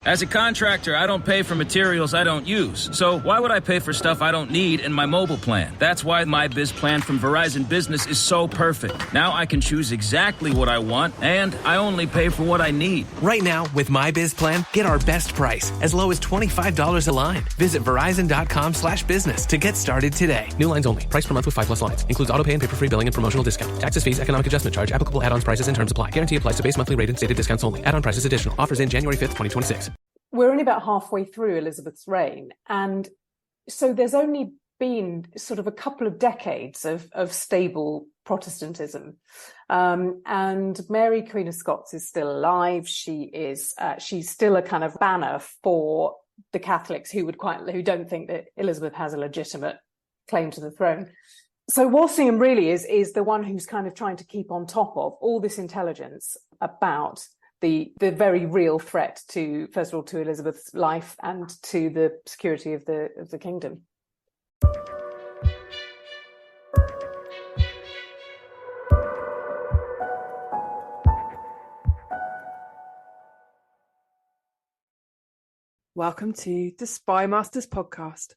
As a contractor, I don't pay for materials I don't use. So why would I pay for stuff I don't need in my mobile plan? That's why my Biz plan from Verizon Business is so perfect. Now I can choose exactly what I want, and I only pay for what I need. Right now, with my Biz plan, get our best price, as low as $25 a line. Visit Verizon.com/business to get started today. New lines only. Price per month with 5+ lines. Includes auto pay and paper-free billing and promotional discount. Taxes, fees, economic adjustment charge. Applicable add-ons, prices, and terms apply. Guarantee applies to base monthly rate and stated discounts only. Add-on prices additional. Offers in January 5th, 2026. We're only about halfway through Elizabeth's reign, and so there's only been sort of a couple of decades of stable Protestantism, and Mary, Queen of Scots, is still alive. She's still a kind of banner for the Catholics who don't think that Elizabeth has a legitimate claim to the throne. So Walsingham really is the one who's kind of trying to keep on top of all this intelligence about the very real threat to, first of all, to Elizabeth's life and to the security of the kingdom. Welcome to the Spymasters podcast.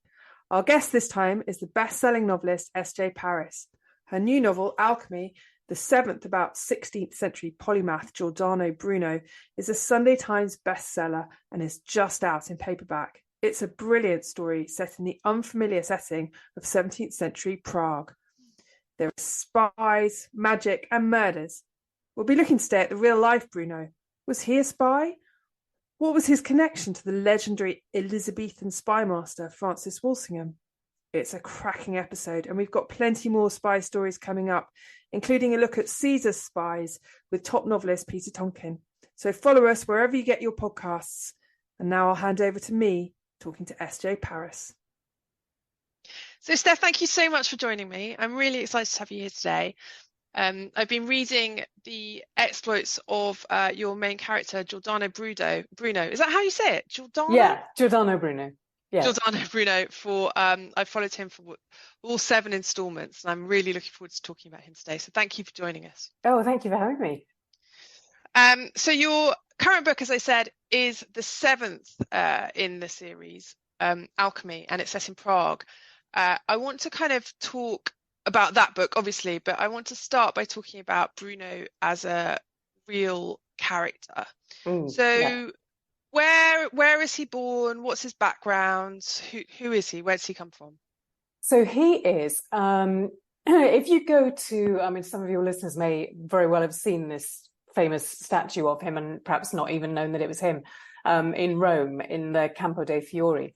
Our guest this time is the best-selling novelist SJ Parris. Her new novel, Alchemy, the seventh about 16th century polymath Giordano Bruno, is a Sunday Times bestseller and is just out in paperback. It's a brilliant story set in the unfamiliar setting of 17th century Prague. There are spies, magic and murders. We'll be looking today at the real-life Bruno. Was he a spy? What was his connection to the legendary Elizabethan spymaster Francis Walsingham? It's a cracking episode, and we've got plenty more spy stories coming up, including a look at Caesar's spies with top novelist Peter Tonkin. So follow us wherever you get your podcasts. And now I'll hand over to me, talking to SJ Parris. So Steph, thank you so much for joining me. I'm really excited to have you here today. I've been reading the exploits of your main character, Giordano Bruno. Is that how you say it? Giordano? Yeah, Giordano Bruno. Yeah. Giordano Bruno I've followed him for all 7 installments, and I'm really looking forward to talking about him today. So thank you for joining us. Oh, thank you for having me. So your current book, as I said, is the 7th in the series, Alchemy, and it's set in Prague. I want to kind of talk about that book, obviously, but I want to start by talking about Bruno as a real character. Where is he born? What's his background? Who is he? Where does he come from? So he is, if you go to, some of your listeners may very well have seen this famous statue of him and perhaps not even known that it was him, in Rome, in the Campo dei Fiori.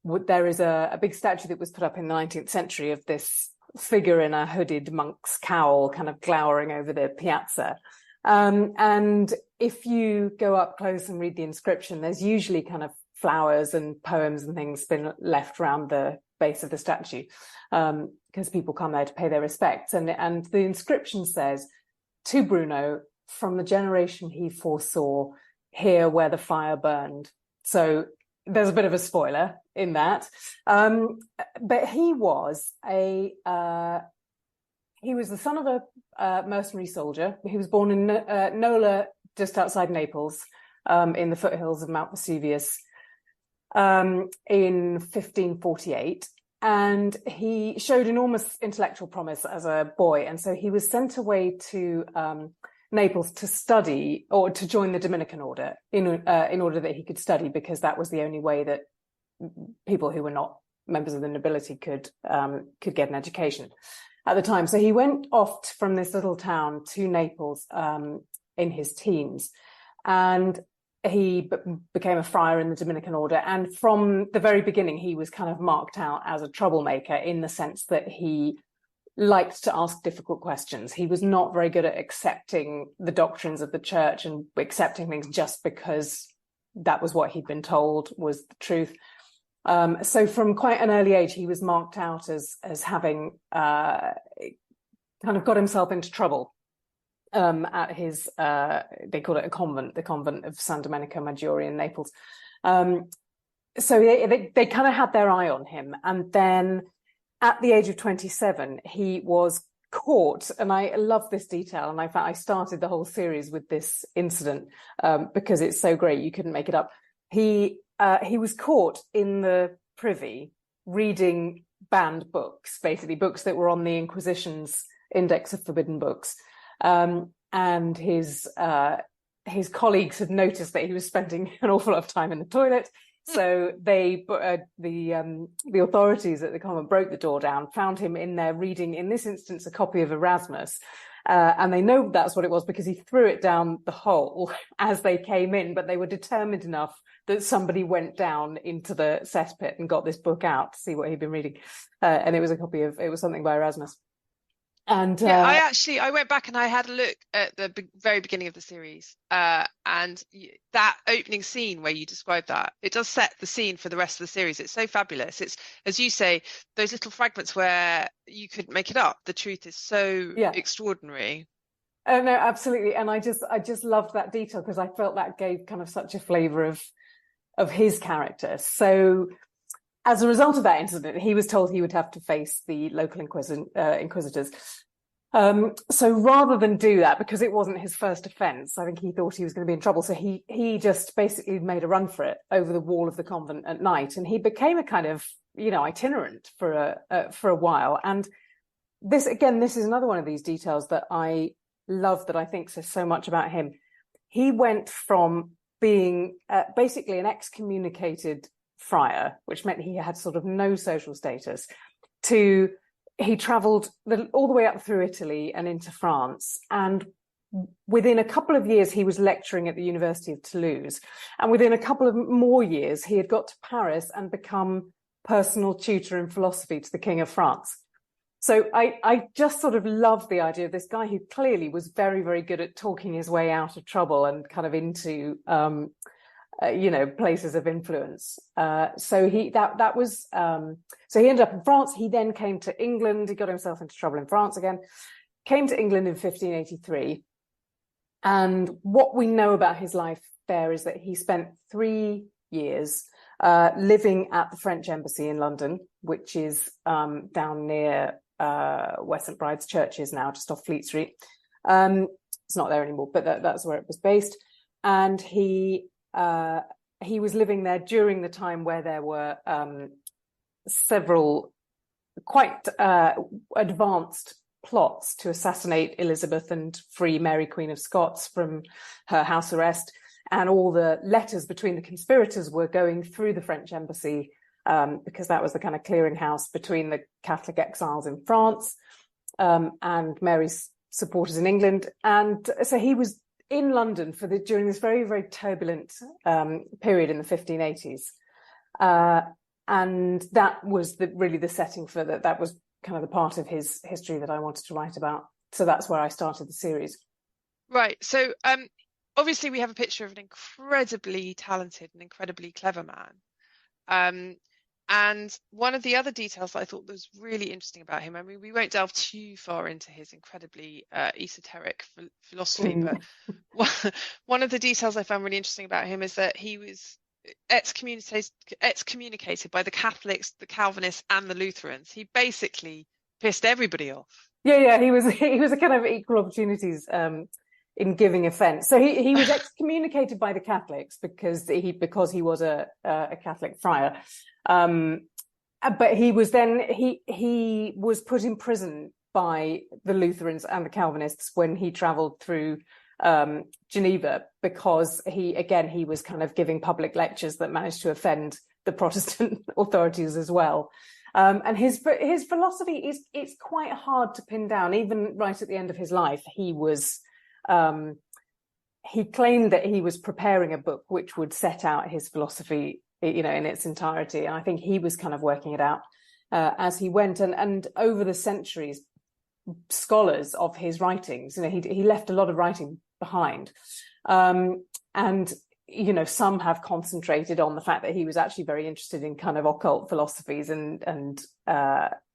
There is a big statue that was put up in the 19th century of this figure in a hooded monk's cowl kind of glowering over the piazza. And if you go up close and read the inscription, there's usually kind of flowers and poems and things been left around the base of the statue, because people come there to pay their respects. And the inscription says, "To Bruno, from the generation he foresaw, here where the fire burned." So there's a bit of a spoiler in that. But he was the son of a mercenary soldier. He was born in Nola, just outside Naples, in the foothills of Mount Vesuvius, in 1548. And he showed enormous intellectual promise as a boy. And so he was sent away to Naples to study, or to join the Dominican order in order that he could study, because that was the only way that people who were not members of the nobility could get an education at the time. So he went off from this little town to Naples in his teens, and he became a friar in the Dominican order. And from the very beginning, he was kind of marked out as a troublemaker, in the sense that he liked to ask difficult questions. He was not very good at accepting the doctrines of the church and accepting things just because that was what he'd been told was the truth. So from quite an early age, he was marked out as having kind of got himself into trouble at his, they call it a convent, the convent of San Domenico Maggiore in Naples. So they kind of had their eye on him. And then at the age of 27, he was caught, and I love this detail, and I started the whole series with this incident because it's so great, you couldn't make it up. he was caught in the privy reading banned books, basically books that were on the Inquisition's index of forbidden books, and his colleagues had noticed that he was spending an awful lot of time in the toilet. So the authorities at the convent broke the door down, found him in there reading, in this instance, a copy of Erasmus. And they know that's what it was because he threw it down the hole as they came in, but they were determined enough that somebody went down into the cesspit and got this book out to see what he'd been reading. And it was it was something by Erasmus. And I went back and I had a look at the very beginning of the series, and that opening scene where you described that, it does set the scene for the rest of the series. It's so fabulous. It's, as you say, those little fragments where you couldn't make it up. The truth is so extraordinary. Oh no, absolutely. And I just loved that detail because I felt that gave kind of such a flavour of his character. So as a result of that incident, he was told he would have to face the local inquisitors. So rather than do that, because it wasn't his first offence, I think he thought he was going to be in trouble. So he just basically made a run for it over the wall of the convent at night, and he became a kind of itinerant for a while. And this is another one of these details that I love, that I think says so much about him. He went from being basically an excommunicated friar, which meant he had sort of no social status, to he travelled all the way up through Italy and into France, and within a couple of years he was lecturing at the University of Toulouse, and within a couple of more years he had got to Paris and become personal tutor in philosophy to the King of France. So I just sort of love the idea of this guy who clearly was very, very good at talking his way out of trouble and kind of into places of influence. So he ended up in France. He then came to England. He got himself into trouble in France again, came to England in 1583. And what we know about his life there is that he spent 3 years living at the French embassy in London, which is down near where St. Bride's Church is now, just off Fleet Street. It's not there anymore, but that's where it was based. And he was living there during the time where there were several quite advanced plots to assassinate Elizabeth and free Mary, Queen of Scots, from her house arrest. And all the letters between the conspirators were going through the French embassy, because that was the kind of clearinghouse between the Catholic exiles in France and Mary's supporters in England. And so he was in London during this very, very turbulent period in the 1580s. And that was really the setting for that. That was kind of the part of his history that I wanted to write about. So that's where I started the series. Right. So obviously we have a picture of an incredibly talented and incredibly clever man. And one of the other details that I thought was really interesting about him, I mean, we won't delve too far into his incredibly esoteric philosophy, but one of the details I found really interesting about him is that he was excommunicated by the Catholics, the Calvinists, and the Lutherans. He basically pissed everybody off. Yeah, he was a kind of equal opportunities in giving offence. So he was excommunicated by the Catholics because he was a Catholic friar. But he was put in prison by the Lutherans and the Calvinists when he travelled through Geneva, because he was kind of giving public lectures that managed to offend the Protestant authorities as well. And his philosophy it's quite hard to pin down. Even right at the end of his life, he claimed that he was preparing a book which would set out his philosophy, in its entirety. And I think he was kind of working it out as he went. And over the centuries, scholars of his writings, he left a lot of writing behind. And some have concentrated on the fact that he was actually very interested in kind of occult philosophies and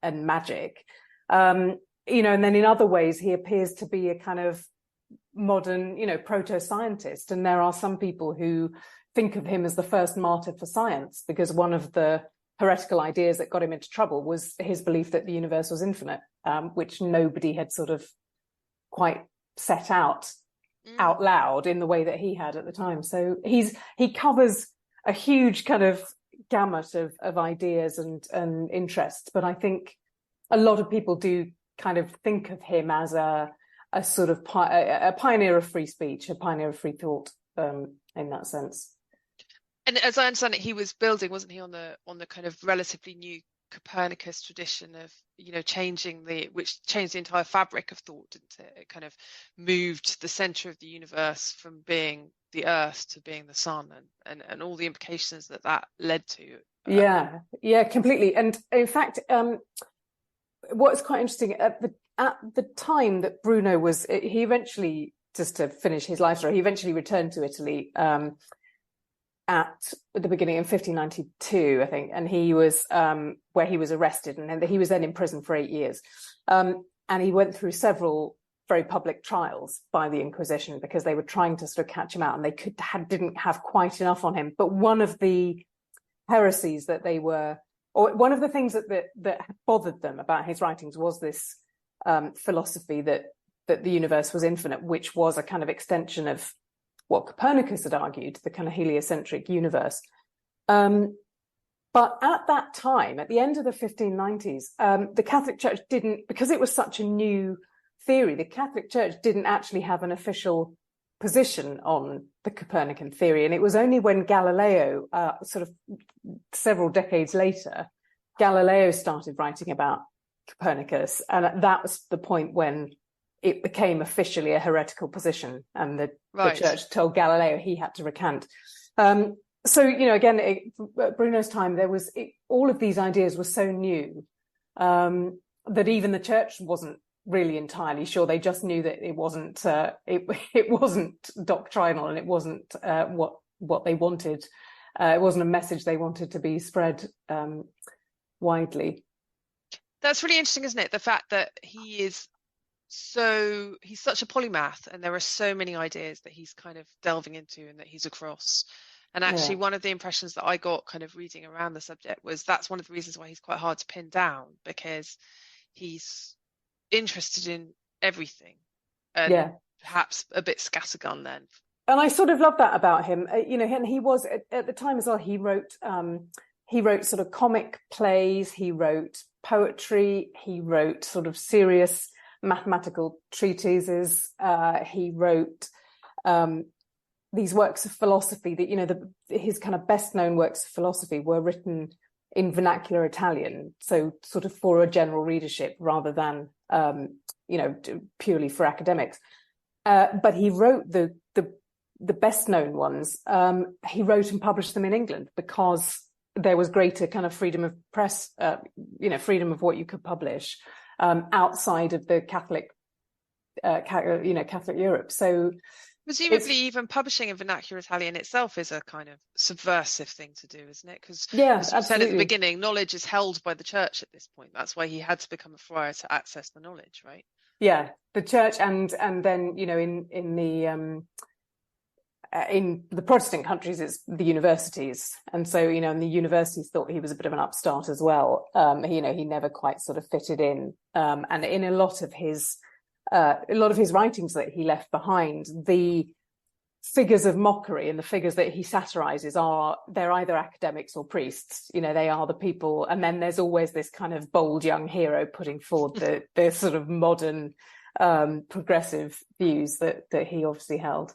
magic. And then in other ways, he appears to be a kind of modern, proto-scientist. And there are some people who think of him as the first martyr for science, because one of the heretical ideas that got him into trouble was his belief that the universe was infinite, which nobody had sort of quite set out loud in the way that he had at the time. So he covers a huge kind of gamut of ideas and interests. But I think a lot of people do kind of think of him as a sort of a pioneer of free speech, a pioneer of free thought, in that sense. And as I understand it, he was building, wasn't he, on the kind of relatively new Copernicus tradition of, which changed the entire fabric of thought, didn't it? It kind of moved the center of the universe from being the Earth to being the sun, and all the implications that led to. Yeah, completely. And in fact, what's quite interesting at the time that Bruno was, he eventually, just to finish his life story, he eventually returned to Italy at the beginning in 1592, I think, and he was where he was arrested, and then he was then in prison for 8 years, and he went through several very public trials by the Inquisition because they were trying to sort of catch him out, and they didn't have quite enough on him. But one of the heresies that one of the things that bothered them about his writings was this philosophy that the universe was infinite, which was a kind of extension of what Copernicus had argued, the kind of heliocentric universe. But at that time, at the end of the 1590s, the Catholic Church didn't, because it was such a new theory, the Catholic Church didn't actually have an official position on the Copernican theory. And it was only when Galileo, sort of several decades later, Galileo started writing about Copernicus. And that was the point when it became officially a heretical position, and the church told Galileo he had to recant. So, again, at Bruno's time, there was all of these ideas were so new that even the church wasn't really entirely sure. They just knew that it wasn't it wasn't doctrinal, and it wasn't what they wanted. It wasn't a message they wanted to be spread widely. That's really interesting, isn't it? The fact that he's such a polymath, and there are so many ideas that he's kind of delving into and that he's across. And actually, one of the impressions that I got kind of reading around the subject was that's one of the reasons why he's quite hard to pin down, because he's interested in everything, and perhaps a bit scattergun then. And I sort of love that about him. And he was at the time as well. He wrote sort of comic plays. He wrote poetry. He wrote sort of serious mathematical treatises. He wrote these works of philosophy that, his kind of best known works of philosophy were written in vernacular Italian, so sort of for a general readership rather than purely for academics. But he wrote the best known ones. He wrote and published them in England because there was greater kind of freedom of press, freedom of what you could publish outside of the Catholic Europe. So presumably even publishing in vernacular Italian itself is a kind of subversive thing to do, isn't it? Because as you said at the beginning, knowledge is held by the church at this point. That's why he had to become a friar to access the knowledge, right? Yeah, the church, and then in the Protestant countries, it's the universities, and so and the universities thought he was a bit of an upstart as well. He never quite sort of fitted in, and in a lot of his writings that he left behind, the figures of mockery and the figures that he satirizes they're either academics or priests. They are the people, and then there's always this kind of bold young hero putting forward the sort of modern progressive views that he obviously held.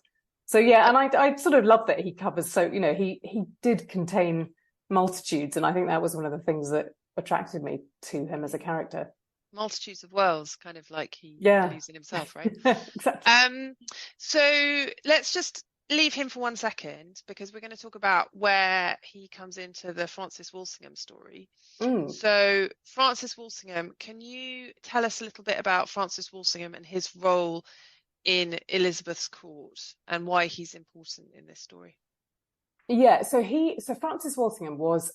So and I sort of love that he covers. So he did contain multitudes, and I think that was one of the things that attracted me to him as a character. Multitudes of worlds, kind of like he believes in himself, right? Exactly. So let's just leave him for 1 second, because we're going to talk about where he comes into the Francis Walsingham story. So Francis Walsingham, can you tell us a little bit about Francis Walsingham and his role in Elizabeth's court and why he's important in this story? So Francis Walsingham was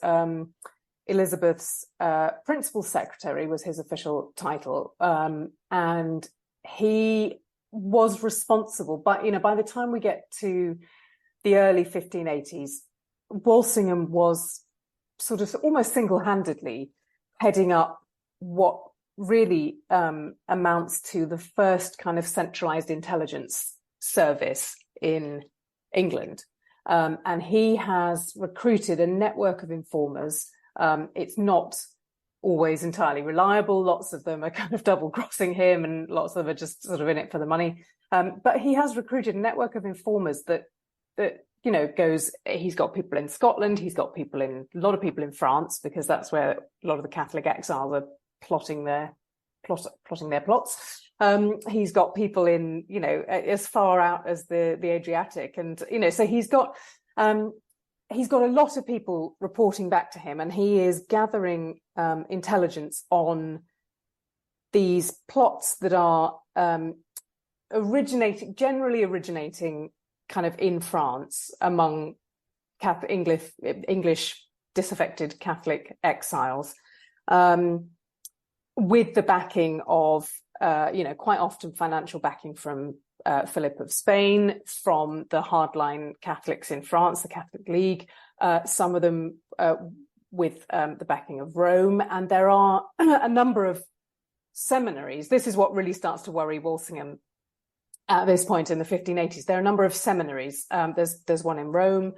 Elizabeth's principal secretary, was his official title, and he was responsible. But by the time we get to the early 1580s, Walsingham was sort of almost single-handedly heading up what really amounts to the first kind of centralized intelligence service in England. and he has recruited a network of informers. It's not always entirely reliable. Lots of them are kind of double-crossing him, and lots of them are just sort of in it for the money. But he has recruited a network of informers that he's got people in Scotland, he's got a lot of people in France, because that's where a lot of the Catholic exiles are plotting their plots. He's got people in, as far out as the Adriatic, and so he's got a lot of people reporting back to him, and he is gathering intelligence on these plots that are generally originating kind of in France among English disaffected Catholic exiles, with the backing of, quite often financial backing from Philip of Spain, from the hardline Catholics in France, the Catholic League, some of them with the backing of Rome. And there are a number of seminaries. This is what really starts to worry Walsingham at this point in the 1580s. There are a number of seminaries. There's one in Rome.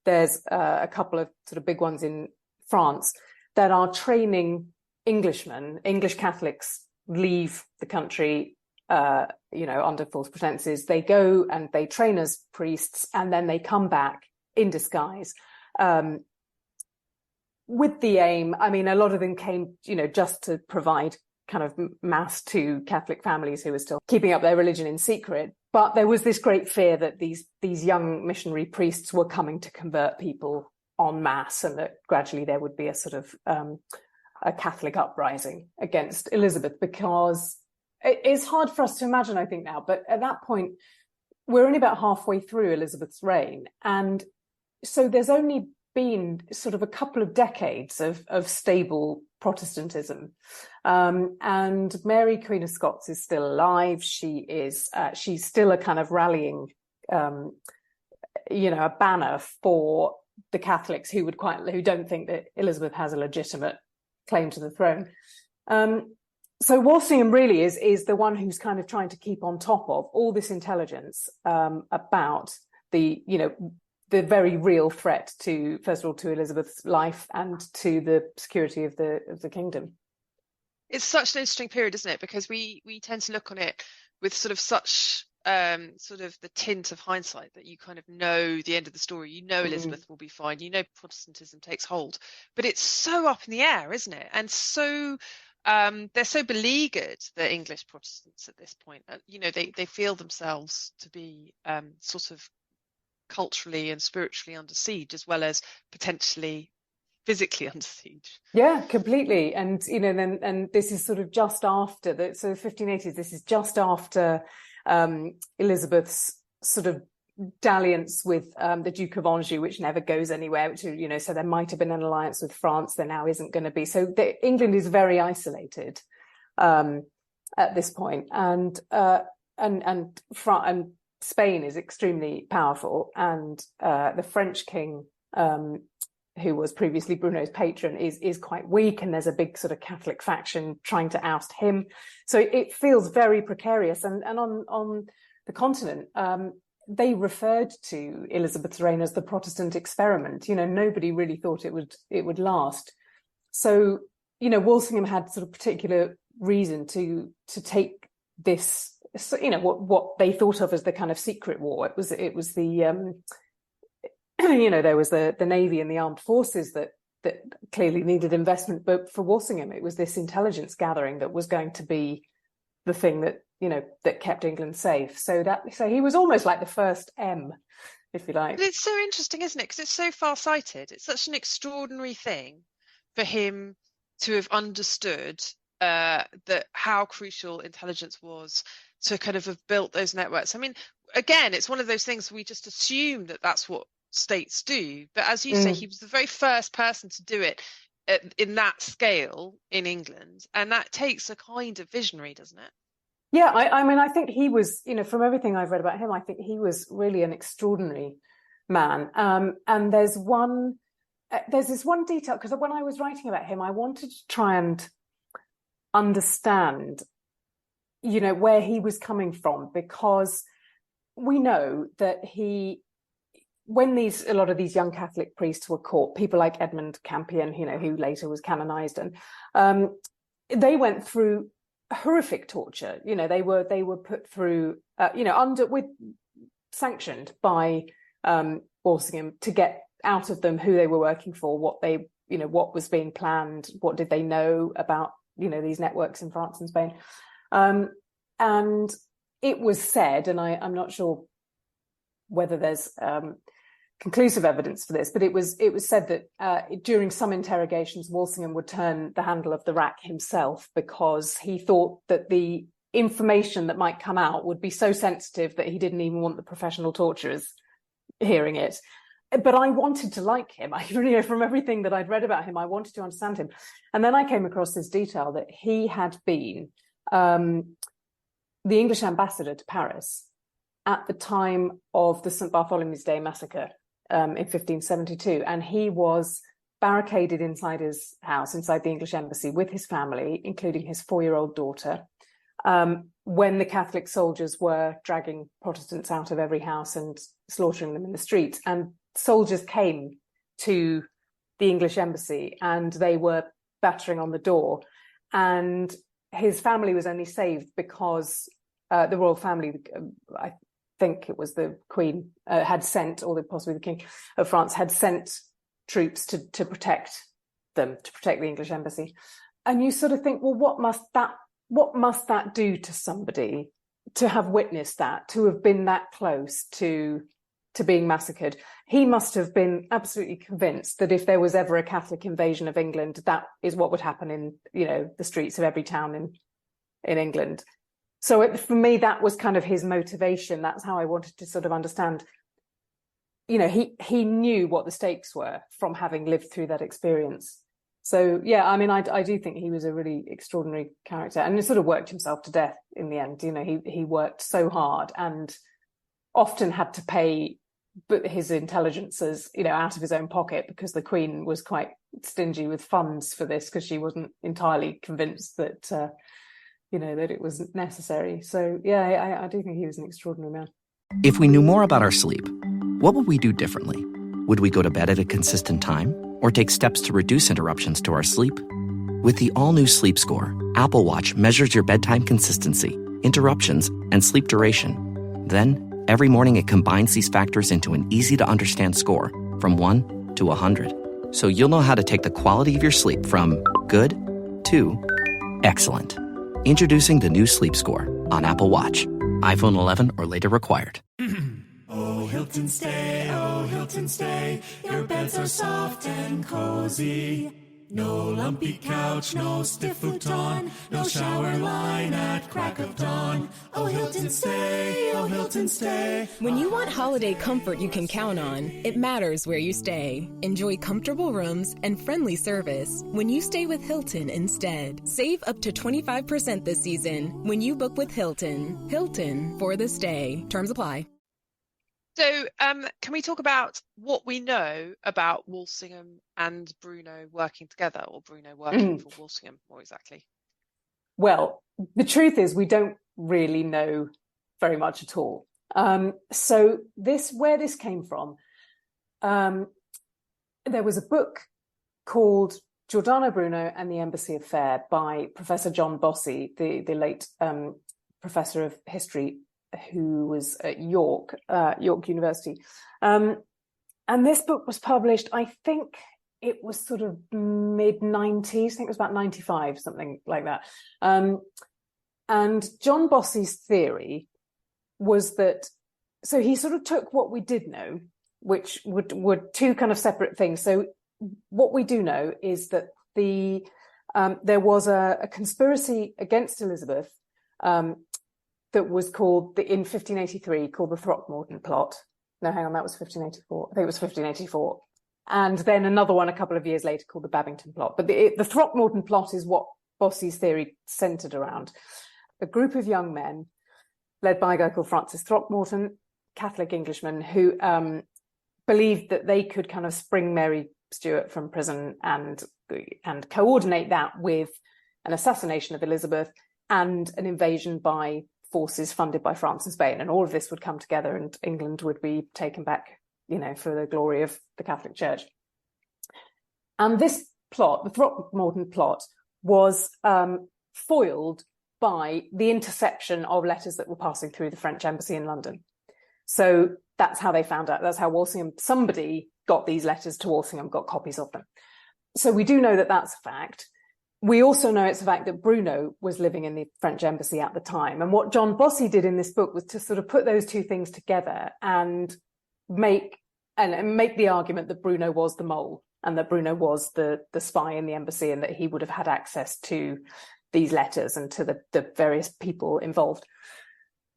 There's a couple of sort of big ones in France that are training Englishmen. English Catholics leave the country, under false pretenses. They go and they train as priests, and then they come back in disguise, with the aim. I mean, a lot of them came, just to provide kind of mass to Catholic families who were still keeping up their religion in secret. But there was this great fear that these young missionary priests were coming to convert people en masse, and that gradually there would be a sort of a Catholic uprising against Elizabeth, because it's hard for us to imagine, I think, now, but at that point, we're only about halfway through Elizabeth's reign. And so there's only been sort of a couple of decades of stable Protestantism. And Mary, Queen of Scots, is still alive. She's still a kind of rallying, a banner for the Catholics who don't think that Elizabeth has a legitimate claim to the throne. So Walsingham really is the one who's kind of trying to keep on top of all this intelligence about the very real threat to, first of all, to Elizabeth's life and to the security of the kingdom. It's such an interesting period, isn't it? Because we tend to look on it with sort of such sort of the tint of hindsight, that you kind of know the end of the story. Elizabeth will be fine. Protestantism takes hold, but it's so up in the air, isn't it? And so they're so beleaguered, the English Protestants at this point. They feel themselves to be sort of culturally and spiritually under siege, as well as potentially physically under siege. Yeah, completely. And and this is sort of just after the 1580s. This is just after Elizabeth's sort of dalliance with the Duke of Anjou, which never goes anywhere. So there might have been an alliance with France. There now isn't going to be. So England is very isolated at this point, and Spain is extremely powerful, and the French king, who was previously Bruno's patron, is quite weak, and there's a big sort of Catholic faction trying to oust him. So it feels very precarious. And on the continent, they referred to Elizabeth's reign as the Protestant experiment. Nobody really thought it would last. So Walsingham had sort of particular reason to take this. So, what they thought of as the kind of secret war. It was the there was the navy and the armed forces that clearly needed investment, but for Walsingham it was this intelligence gathering that was going to be the thing that that kept England safe. So he was almost like the first M, if you like. But it's so interesting, isn't it? Because it's so far-sighted. It's such an extraordinary thing for him to have understood that how crucial intelligence was, to kind of have built those networks. I mean, again, it's one of those things we just assume that that's what states do. But as you say, he was the very first person to do it in that scale in England. And that takes a kind of visionary, doesn't it? Yeah, I mean, I think he was, from everything I've read about him, I think he was really an extraordinary man. And there's this one detail, because when I was writing about him, I wanted to try and understand where he was coming from, because we know that he when a lot of these young Catholic priests were caught, people like Edmund Campion, who later was canonized, and they went through horrific torture. They were put through, sanctioned by Walsingham to get out of them who they were working for, what was being planned, what did they know about these networks in France and Spain, and it was said, and I'm not sure whether there's conclusive evidence for this, but it was said that during some interrogations, Walsingham would turn the handle of the rack himself because he thought that the information that might come out would be so sensitive that he didn't even want the professional torturers hearing it. But I wanted to like him. From everything that I'd read about him, I wanted to understand him. And then I came across this detail that he had been the English ambassador to Paris at the time of the St. Bartholomew's Day massacre in 1572. And he was barricaded inside his house, inside the English embassy, with his family, including his 4-year-old daughter, when the Catholic soldiers were dragging Protestants out of every house and slaughtering them in the streets. And soldiers came to the English embassy and they were battering on the door. And his family was only saved because the royal family, I think it was the Queen, had sent, or possibly the King of France, had sent troops to protect them, to protect the English embassy. And you sort of think, well, what must that do to somebody to have witnessed that, to have been that close to being massacred? He must have been absolutely convinced that if there was ever a Catholic invasion of England, that is what would happen in, the streets of every town in England. So for me, that was kind of his motivation. That's how I wanted to sort of understand. He knew what the stakes were from having lived through that experience. So, yeah, I mean, I do think he was a really extraordinary character, and he sort of worked himself to death in the end. He worked so hard and often had to pay his intelligences, out of his own pocket, because the Queen was quite stingy with funds for this, because she wasn't entirely convinced that, that it was necessary. So, yeah, I do think he was an extraordinary man. If we knew more about our sleep, what would we do differently? Would we go to bed at a consistent time, or take steps to reduce interruptions to our sleep? With the all-new Sleep Score, Apple Watch measures your bedtime consistency, interruptions, and sleep duration. Then, every morning it combines these factors into an easy-to-understand score from 1 to 100. So you'll know how to take the quality of your sleep from good to excellent. Introducing the new Sleep Score on Apple Watch. iPhone 11 or later required. Oh, Hilton stay, your beds are soft and cozy. No lumpy couch, no stiff futon, no shower line at crack of dawn. Oh, Hilton stay, oh, Hilton stay. When you want holiday comfort you can count on, it matters where you stay. Enjoy comfortable rooms and friendly service when you stay with Hilton instead. Save up to 25% this season when you book with Hilton. Hilton for the stay. Terms apply. So can we talk about what we know about Walsingham and Bruno working together, or Bruno working for Walsingham more exactly? Well, the truth is we don't really know very much at all. So where this came from, there was a book called Giordano Bruno and the Embassy Affair by Professor John Bossy, the late professor of history, who was at York University. And this book was published, I think it was sort of mid-90s, I think it was about 95, something like that. And John Bossy's theory was that, so he sort of took what we did know, which were two kind of separate things. So what we do know is that there was a conspiracy against Elizabeth that was called, in 1583, called the Throckmorton Plot. No, hang on, that was 1584. I think it was 1584. And then another one a couple of years later called the Babington Plot. But the Throckmorton Plot is what Bossy's theory centred around. A group of young men, led by a guy called Francis Throckmorton, Catholic Englishman, who believed that they could kind of spring Mary Stuart from prison and coordinate that with an assassination of Elizabeth and an invasion by forces funded by France and Spain, and all of this would come together and England would be taken back, for the glory of the Catholic Church. And this plot, the Throckmorton plot, was foiled by the interception of letters that were passing through the French embassy in London. So that's how they found out. That's how Walsingham, somebody got these letters to Walsingham, got copies of them. So we do know that that's a fact. We also know it's a fact that Bruno was living in the French embassy at the time. And what John Bossy did in this book was to sort of put those two things together and make the argument that Bruno was the mole and that Bruno was the spy in the embassy and that he would have had access to these letters and to the various people involved.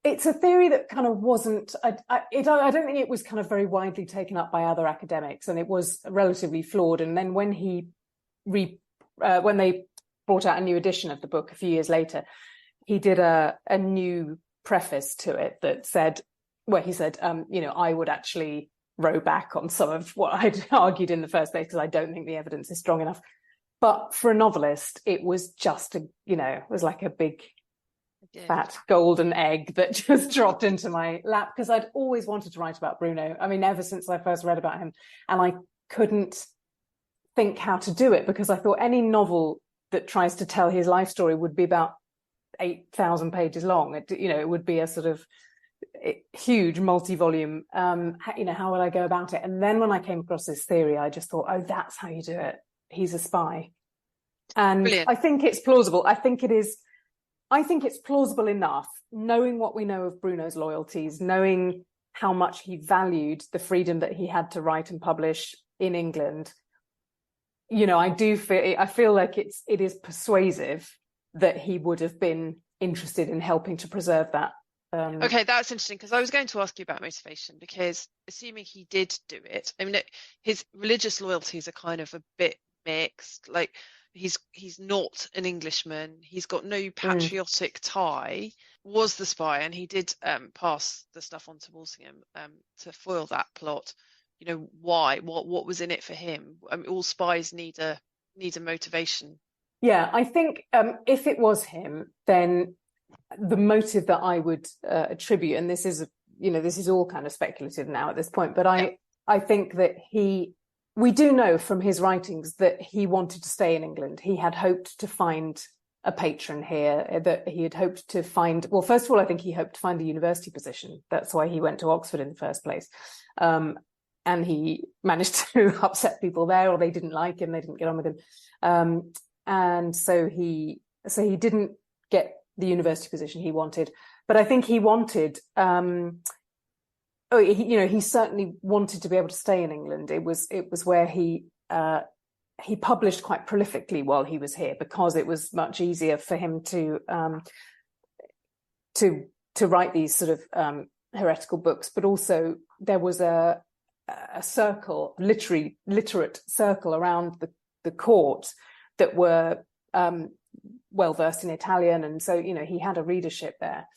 It's a theory that kind of wasn't, I don't think it was kind of very widely taken up by other academics, and it was relatively flawed. And then when they brought out a new edition of the book a few years later, he did a new preface to it that said, where he said, I would actually row back on some of what I'd argued in the first place because I don't think the evidence is strong enough. But for a novelist, it was just it was like a big fat golden egg that just dropped into my lap, because I'd always wanted to write about Bruno. I mean, ever since I first read about him, and I couldn't think how to do it because I thought any novel that tries to tell his life story would be about 8,000 pages long. It would be a sort of huge multi-volume. How would I go about it? And then when I came across this theory, I just thought, oh, that's how you do it. He's a spy. And brilliant. I think it's plausible. I think it's plausible enough, knowing what we know of Bruno's loyalties, knowing how much he valued the freedom that he had to write and publish in England. I feel like it is persuasive that he would have been interested in helping to preserve that. Okay, that's interesting, because I was going to ask you about motivation, because assuming he did do it, I mean, his religious loyalties are kind of a bit mixed. Like, he's not an Englishman, he's got no patriotic tie, was the spy, and he did pass the stuff on to Walsingham to foil that plot. Why? What was in it for him? I mean, all spies need a motivation. Yeah, I think if it was him, then the motive that I would attribute, and this is all kind of speculative now at this point, but I think that we do know from his writings that he wanted to stay in England. He had hoped to find a patron here, that he had hoped to find, well, first of all, I think he hoped to find a university position. That's why he went to Oxford in the first place. And he managed to upset people there, or they didn't like him, they didn't get on with him. And so he didn't get the university position he wanted. But I think he wanted, he certainly wanted to be able to stay in England. It was where he published quite prolifically while he was here, because it was much easier for him to write these sort of heretical books. But also there was a circle, literate circle around the court that were well versed in Italian, and so he had a readership there.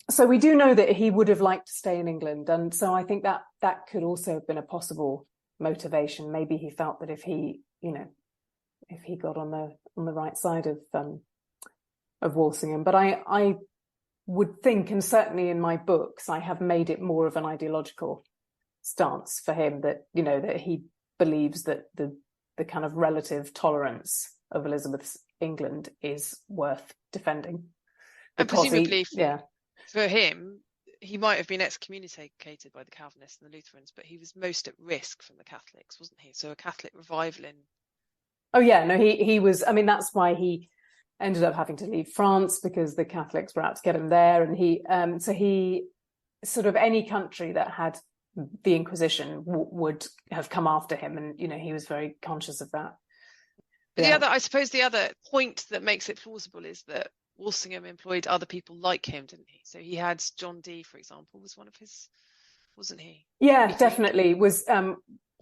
So we do know that he would have liked to stay in England, and so I think that could also have been a possible motivation. Maybe he felt that if he got on the right side of Walsingham. But I would think, and certainly in my books, I have made it more of an ideological stance for him, that that he believes that the kind of relative tolerance of Elizabeth's England is worth defending. And presumably for him, he might have been excommunicated by the Calvinists and the Lutherans, but he was most at risk from the Catholics, wasn't he? So a Catholic revival in... Oh yeah, no, he was, I mean, that's why he ended up having to leave France, because the Catholics were out to get him there. And he sort of, any country that had the Inquisition would have come after him. And, he was very conscious of that. But I suppose the other point that makes it plausible is that Walsingham employed other people like him, didn't he? So he had John Dee, for example, was one of his, wasn't he? Yeah, definitely was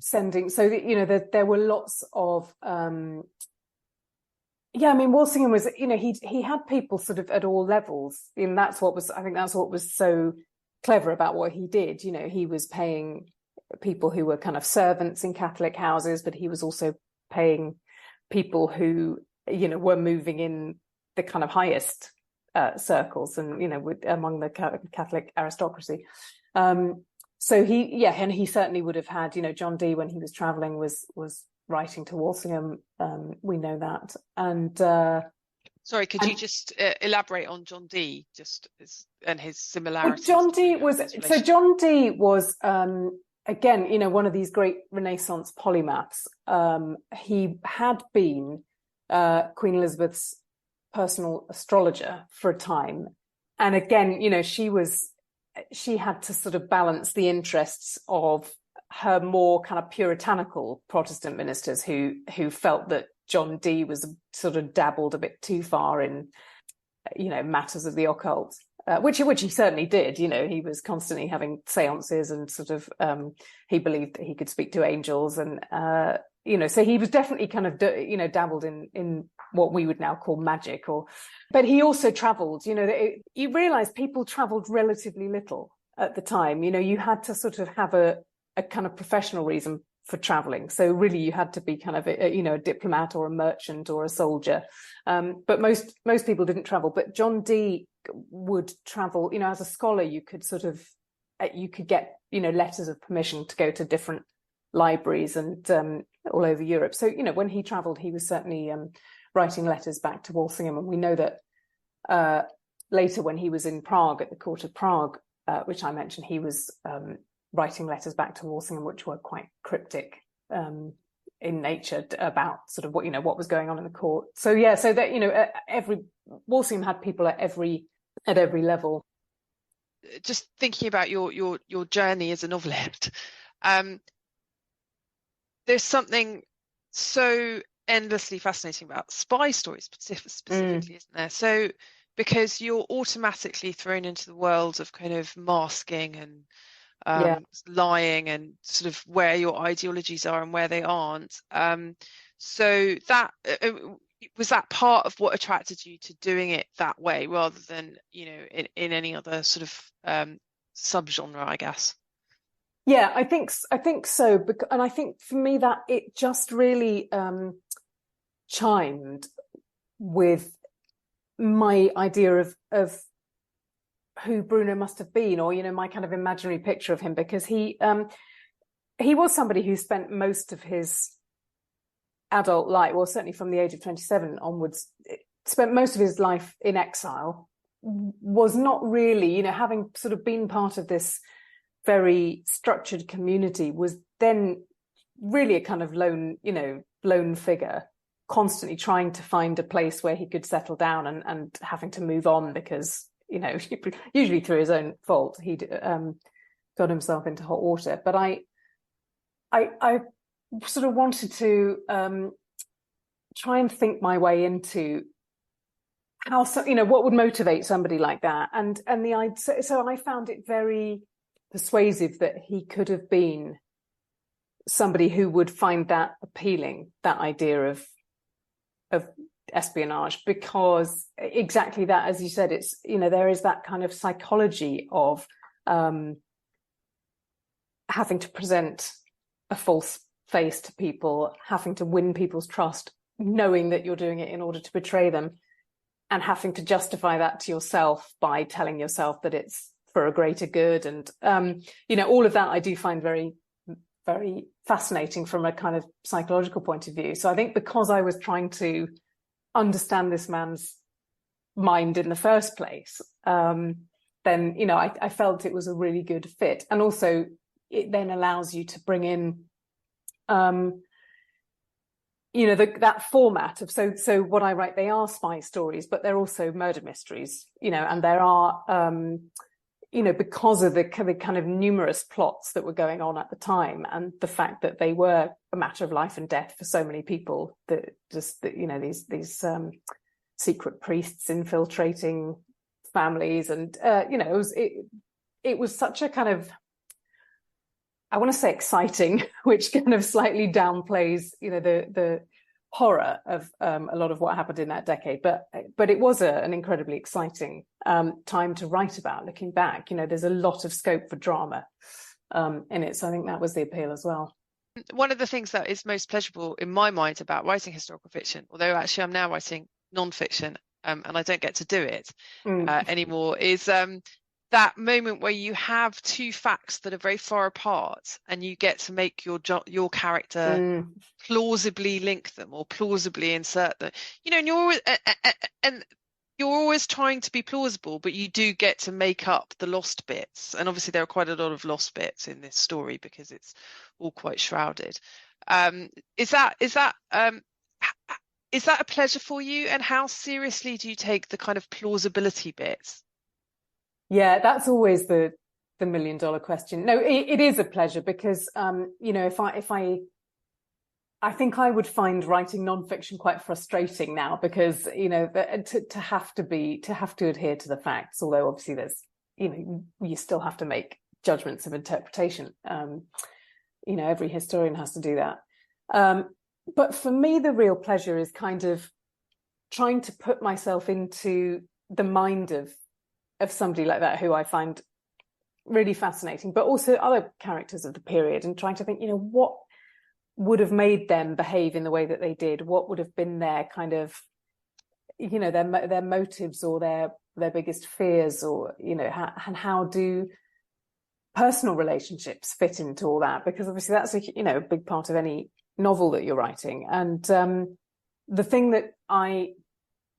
sending. So there were lots of. Walsingham was, he had people sort of at all levels, and that's what was so clever about what he did. He was paying people who were kind of servants in Catholic houses, but he was also paying people who were moving in the kind of highest circles and among the Catholic aristocracy. So he certainly would have had, John Dee, when he was traveling, was writing to Walsingham. We know that. And sorry, could you just elaborate on John Dee and his similarities? John Dee was again, one of these great Renaissance polymaths. He had been Queen Elizabeth's personal astrologer for a time, and again, she had to sort of balance the interests of her more kind of puritanical Protestant ministers who felt that John Dee was sort of dabbled a bit too far in, matters of the occult, which he certainly did. He was constantly having seances and sort of, he believed that he could speak to angels, and, so he was definitely kind of, dabbled in what we would now call magic. But he also traveled. You realize people traveled relatively little at the time. You had to sort of have a kind of professional reason for traveling. So really you had to be kind of a diplomat or a merchant or a soldier. But most people didn't travel. But John Dee would travel, as a scholar. You could get, letters of permission to go to different libraries and all over Europe. So, when he traveled, he was certainly writing letters back to Walsingham. And we know that later, when he was in Prague, at the court of Prague, which I mentioned, he was writing letters back to Walsingham, which were quite cryptic in nature about sort of what was going on in the court. So so that Walsingham had people at every level. Just thinking about your journey as a novelist, there's something so endlessly fascinating about spy stories specifically, isn't there? So because you're automatically thrown into the world of kind of masking and lying and sort of where your ideologies are and where they aren't. So that was that part of what attracted you to doing it that way, rather than in any other sort of subgenre, I guess. Yeah, I think so, and I think for me that it just really chimed with my idea of who Bruno must have been, or my kind of imaginary picture of him, because he was somebody who spent most of his adult life, well, certainly from the age of 27 onwards, spent most of his life in exile. Was not really, having sort of been part of this very structured community, was then really a kind of lone figure, constantly trying to find a place where he could settle down and having to move on because, usually through his own fault, he'd got himself into hot water. But I sort of wanted to try and think my way into how, what would motivate somebody like that. So I found it very persuasive that he could have been somebody who would find that appealing, that idea of espionage, because exactly that, as you said, it's there is that kind of psychology of having to present a false face to people, having to win people's trust, knowing that you're doing it in order to betray them, and having to justify that to yourself by telling yourself that it's for a greater good. And all of that I do find very, very fascinating from a kind of psychological point of view. So I think because I was trying to understand this man's mind in the first place, then I felt it was a really good fit. And also it then allows you to bring in that format of so what I write, they are spy stories, but they're also murder mysteries, and there are because of the kind of numerous plots that were going on at the time, and the fact that they were a matter of life and death for so many people, that just these secret priests infiltrating families, and it was such a kind of, I want to say exciting, which kind of slightly downplays the horror of a lot of what happened in that decade, but it was an incredibly exciting time to write about. Looking back, there's a lot of scope for drama in it, so I think that was the appeal as well. One of the things that is most pleasurable in my mind about writing historical fiction, although actually I'm now writing non-fiction and I don't get to do it anymore, is that moment where you have two facts that are very far apart, and you get to make your character plausibly link them or plausibly insert them. And you're always trying to be plausible, but you do get to make up the lost bits. And obviously there are quite a lot of lost bits in this story because it's all quite shrouded. Is that a pleasure for you? And how seriously do you take the kind of plausibility bits? Yeah, that's always the $1 million question. No, it is a pleasure because, I think I would find writing nonfiction quite frustrating now because, to have to adhere to the facts, although obviously there's, you still have to make judgments of interpretation. Every historian has to do that. But for me, the real pleasure is kind of trying to put myself into the mind of somebody like that, who I find really fascinating, but also other characters of the period, and trying to think, what would have made them behave in the way that they did? What would have been their kind of, their motives or their biggest fears, or, and how do personal relationships fit into all that? Because obviously that's a big part of any novel that you're writing. And the thing that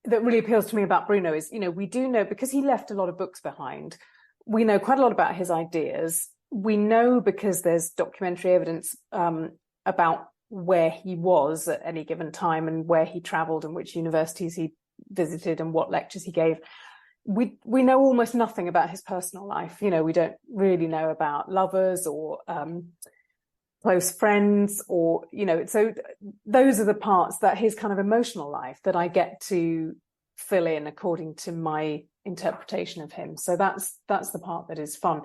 really appeals to me about Bruno is, we do know, because he left a lot of books behind, we know quite a lot about his ideas. We know, because there's documentary evidence about where he was at any given time and where he travelled and which universities he visited and what lectures he gave. We know almost nothing about his personal life. We don't really know about lovers or close friends, or so those are the parts, that his kind of emotional life, that I get to fill in according to my interpretation of him. So that's the part that is fun.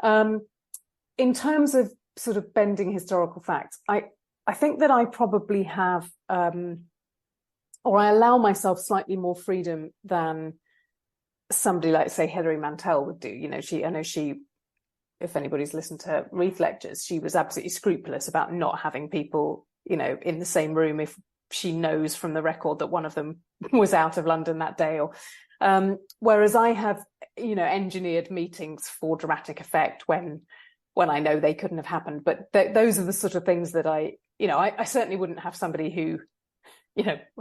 In terms of sort of bending historical facts, I think that I probably have, or I allow myself slightly more freedom than somebody like, say, Hilary Mantel would do. I know she, if anybody's listened to her Reith lectures, she was absolutely scrupulous about not having people, in the same room if she knows from the record that one of them was out of London that day. Or whereas I have, engineered meetings for dramatic effect when I know they couldn't have happened. But those are the sort of things that I certainly wouldn't have somebody who,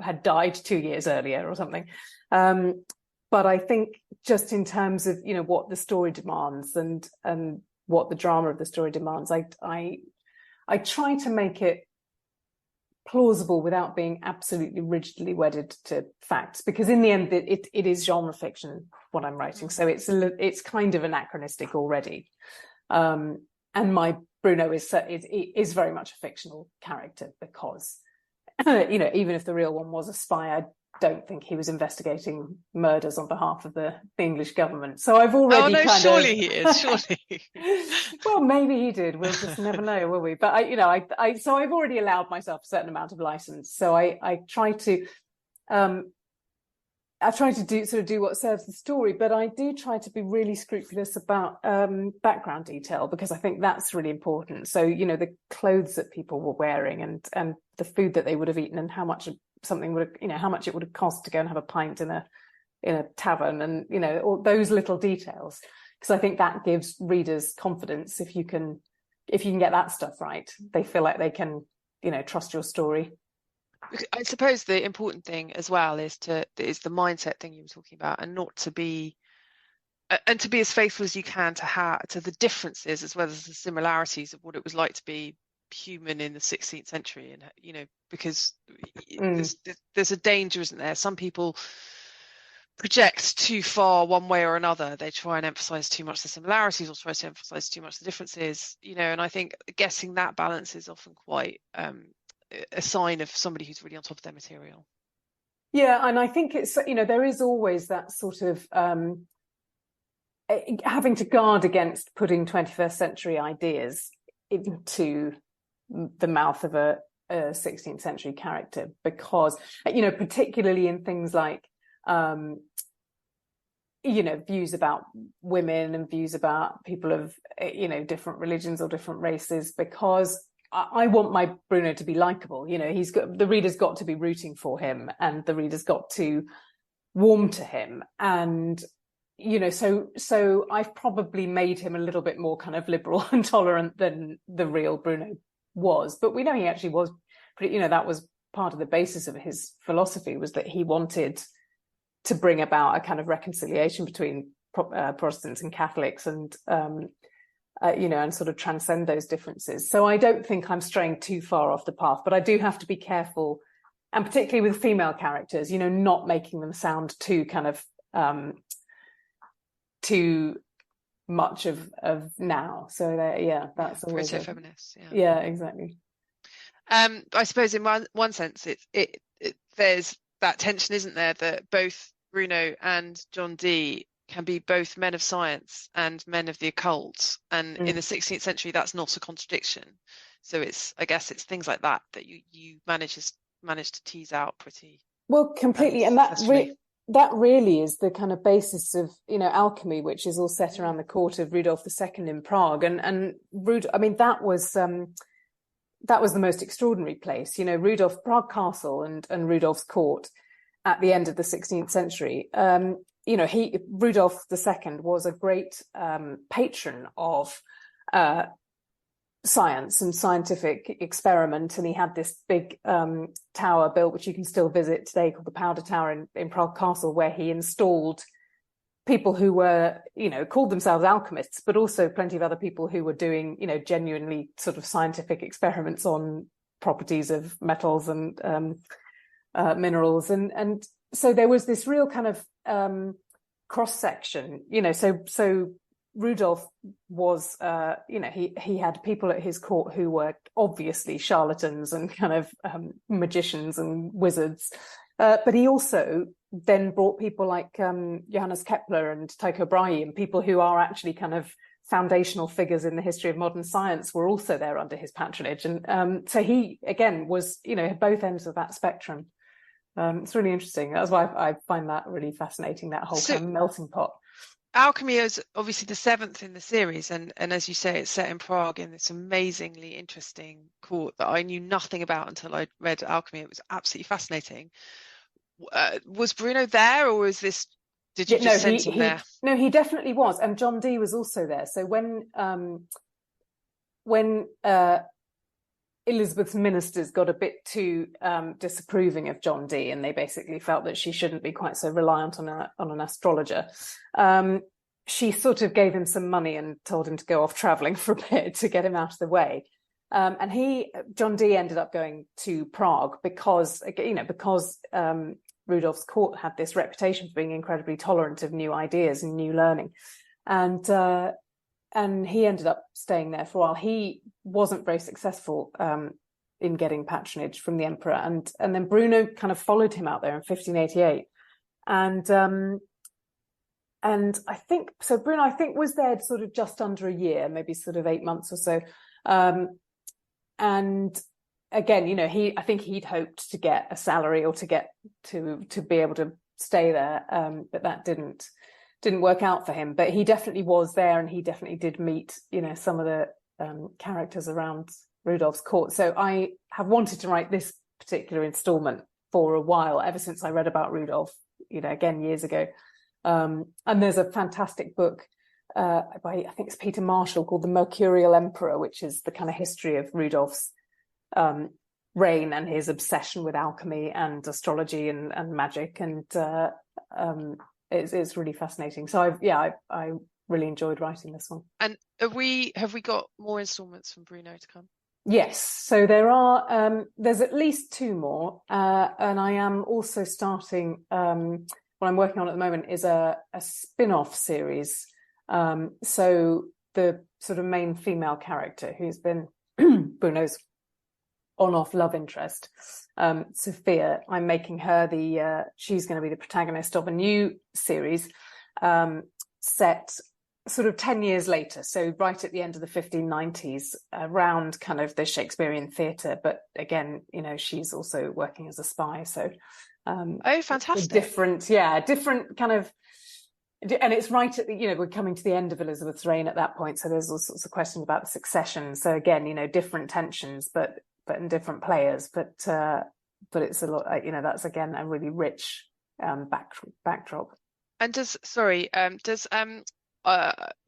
had died 2 years earlier or something. But I think just in terms of, what the story demands and what the drama of the story demands, I try to make it plausible without being absolutely rigidly wedded to facts, because in the end it is genre fiction what I'm writing, so it's kind of anachronistic already. And my Bruno is very much a fictional character because even if the real one was a spy, I don't think he was investigating murders on behalf of the English government. So I've already surely he is, surely. Well, maybe he did. We'll just never know, will we? But so I've already allowed myself a certain amount of license. So I try to do what serves the story, but I do try to be really scrupulous about background detail, because I think that's really important. So, the clothes that people were wearing and the food that they would have eaten, and how much something would have, how much it would have cost to go and have a pint in a tavern, and, all those little details. Because I think that gives readers confidence. If you can get that stuff right, they feel like they can, trust your story. I suppose the important thing as well is the mindset thing you were talking about, and not to be, and to be as faithful as you can to the differences as well as the similarities of what it was like to be human in the 16th century. And because there's a danger, isn't there? Some people project too far one way or another. They try and emphasize too much the similarities, or try to emphasize too much the differences, and I think getting that balance is often quite a sign of somebody who's really on top of their material. Yeah, and I think it's, there is always that sort of having to guard against putting 21st century ideas into the mouth of a 16th century character, because, particularly in things like, views about women and views about people of, different religions or different races, because I want my Bruno to be likable. The reader's got to be rooting for him, and the reader's got to warm to him. And, so I've probably made him a little bit more kind of liberal and tolerant than the real Bruno was. But we know he actually was pretty, that was part of the basis of his philosophy, was that he wanted to bring about a kind of reconciliation between Protestants and Catholics, and and sort of transcend those differences. So I don't think I'm straying too far off the path, but I do have to be careful, and particularly with female characters, not making them sound too kind of too much of now. So that's always proto-feminist. Yeah, exactly. I suppose in one sense, it there's that tension, isn't there, that both Bruno and John Dee can be both men of science and men of the occult, and in the 16th century, that's not a contradiction. So I guess it's things like that you manage to tease out pretty well, completely, and that really is the kind of basis of alchemy, which is all set around the court of Rudolf II in Prague, and that was the most extraordinary place. Prague Castle and Rudolf's court at the end of the 16th century. Rudolf II was a great patron of science and scientific experiment, and he had this big tower built, which you can still visit today, called the Powder Tower in Prague Castle, where he installed people who were, called themselves alchemists, but also plenty of other people who were doing, genuinely sort of scientific experiments on properties of metals and minerals, and so there was this real kind of cross section, so Rudolf was, he had people at his court who were obviously charlatans and kind of magicians and wizards, but he also then brought people like Johannes Kepler and Tycho Brahe, and people who are actually kind of foundational figures in the history of modern science were also there under his patronage. And so he, again, was, both ends of that spectrum. It's really interesting. That's why I find that really fascinating, that whole kind of melting pot. Alchemy is obviously the 7th in the series, and as you say, it's set in Prague in this amazingly interesting court that I knew nothing about until I read Alchemy. It was absolutely fascinating. Was Bruno there, or did you just send him there? No, he definitely was, and John Dee was also there. So when Elizabeth's ministers got a bit too disapproving of John Dee, and they basically felt that she shouldn't be quite so reliant on an astrologer, she sort of gave him some money and told him to go off travelling for a bit to get him out of the way. And John Dee ended up going to Prague because Rudolf's court had this reputation for being incredibly tolerant of new ideas and new learning. And he ended up staying there for a while. He wasn't very successful in getting patronage from the emperor, and then Bruno kind of followed him out there in 1588, and I think so. Bruno, I think, was there sort of just under a year, maybe sort of 8 months or so, and again, I think he'd hoped to get a salary or to get to be able to stay there, but that didn't work out for him. But he definitely was there, and he definitely did meet, some of the characters around Rudolf's court. So I have wanted to write this particular installment for a while, ever since I read about Rudolf, again, years ago. And there's a fantastic book by, I think it's Peter Marshall, called The Mercurial Emperor, which is the kind of history of Rudolf's reign and his obsession with alchemy and astrology and magic. And it's really fascinating. So I really enjoyed writing this one. And have we got more installments from Bruno to come? Yes. So there's at least 2 more. And I am also starting, what I'm working on at the moment is a spin-off series. So the sort of main female character, who's been Bruno's on-off love interest, Sophia, I'm making her she's going to be the protagonist of a new series set sort of 10 years later, so right at the end of the 1590s, around kind of the Shakespearean theatre, but again, she's also working as a spy, so fantastic. different kind of, and it's right at the, we're coming to the end of Elizabeth's reign at that point, so there's all sorts of questions about the succession, so again, different tensions, but in different players, but it's a lot, that's again a really rich backdrop. And does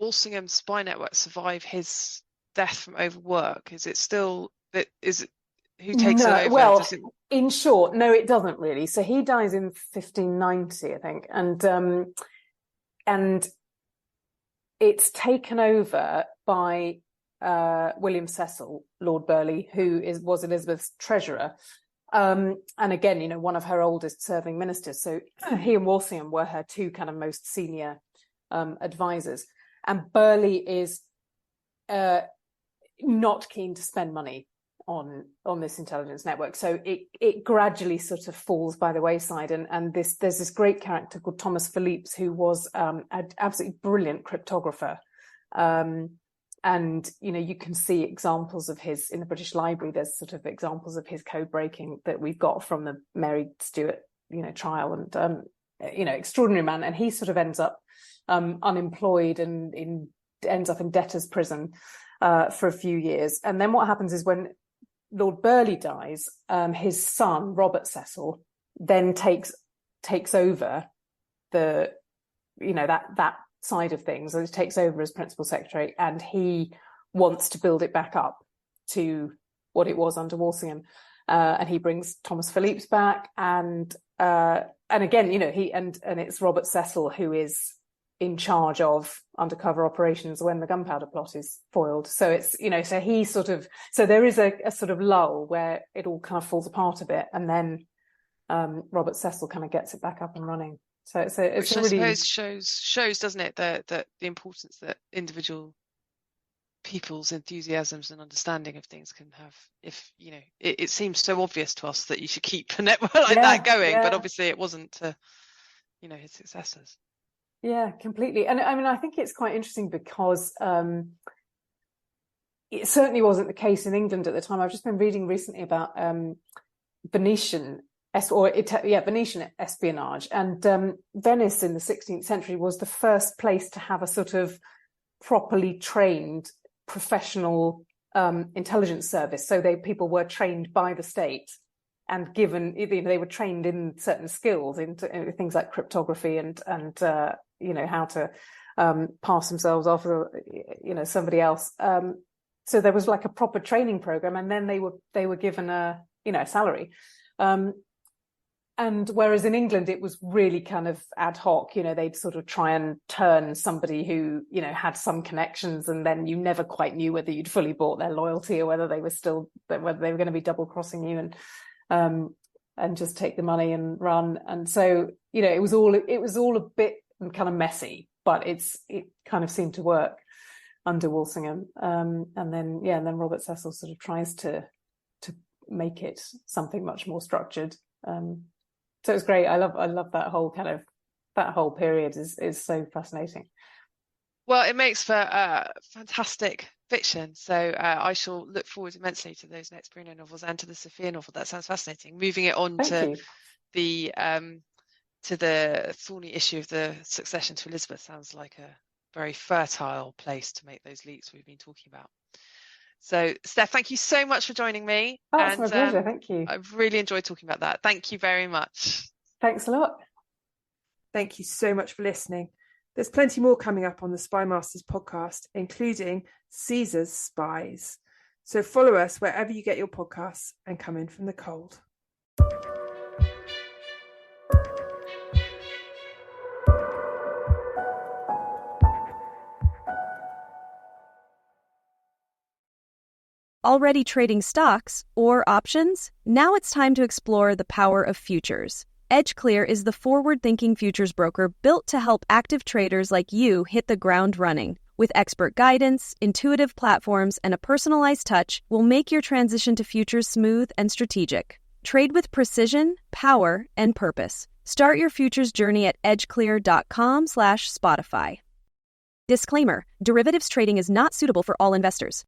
Walsingham's spy network survive his death from overwork? Is it still who takes it No, over? well, in short, no, it doesn't really. So he dies in 1590, I think, and it's taken over by William Cecil, Lord Burleigh, who was Elizabeth's treasurer. And again, one of her oldest serving ministers. So he and Walsingham were her two kind of most senior advisors. And Burleigh is not keen to spend money on this intelligence network. So it gradually sort of falls by the wayside. And there's this great character called Thomas Philippes, who was an absolutely brilliant cryptographer. And, you can see examples of his in the British Library. There's sort of examples of his code breaking that we've got from the Mary Stuart, trial, and, extraordinary man. And he sort of ends up unemployed and ends up in debtor's prison for a few years. And then what happens is when Lord Burleigh dies, his son, Robert Cecil, then takes over that side of things, and takes over as principal secretary, and he wants to build it back up to what it was under Walsingham, and he brings Thomas Philippes back, and again, and it's Robert Cecil who is in charge of undercover operations when the gunpowder plot is foiled. So it's so he so there is a sort of lull where it all kind of falls apart a bit, and then Robert Cecil kind of gets it back up and running. So it's Which really, I suppose shows, doesn't it, the importance that individual people's enthusiasms and understanding of things can have. If it seems so obvious to us that you should keep a network like that going, but obviously it wasn't to his successors. Yeah, completely. And I mean, I think it's quite interesting because it certainly wasn't the case in England at the time. I've just been reading recently about Venetian espionage, and Venice in the 16th century was the first place to have a sort of properly trained professional intelligence service. So people were trained by the state and given, they were trained in certain skills, into things like cryptography and how to pass themselves off as somebody else. So there was like a proper training program, and then they were given a salary. And whereas in England, it was really kind of ad hoc, they'd sort of try and turn somebody who, had some connections, and then you never quite knew whether you'd fully bought their loyalty or whether they were going to be double crossing you and just take the money and run. And so, it was all a bit kind of messy, but it kind of seemed to work under Walsingham. And then Robert Cecil sort of tries to make it something much more structured. So it's great. I love that whole period is so fascinating. Well, it makes for fantastic fiction. So I shall look forward immensely to those next Bruno novels and to the Sophia novel. That sounds fascinating. Moving it on to the thorny issue of the succession to Elizabeth sounds like a very fertile place to make those leaps we've been talking about. So, Steph, thank you so much for joining me. Oh, it's my pleasure. Thank you. I've really enjoyed talking about that. Thank you very much. Thanks a lot. Thank you so much for listening. There's plenty more coming up on the Spy Masters podcast, including Caesar's Spies. So follow us wherever you get your podcasts and come in from the cold. Already trading stocks or options? Now it's time to explore the power of futures. EdgeClear is the forward-thinking futures broker built to help active traders like you hit the ground running. With expert guidance, intuitive platforms, and a personalized touch, we'll make your transition to futures smooth and strategic. Trade with precision, power, and purpose. Start your futures journey at edgeclear.com/Spotify. Disclaimer: derivatives trading is not suitable for all investors.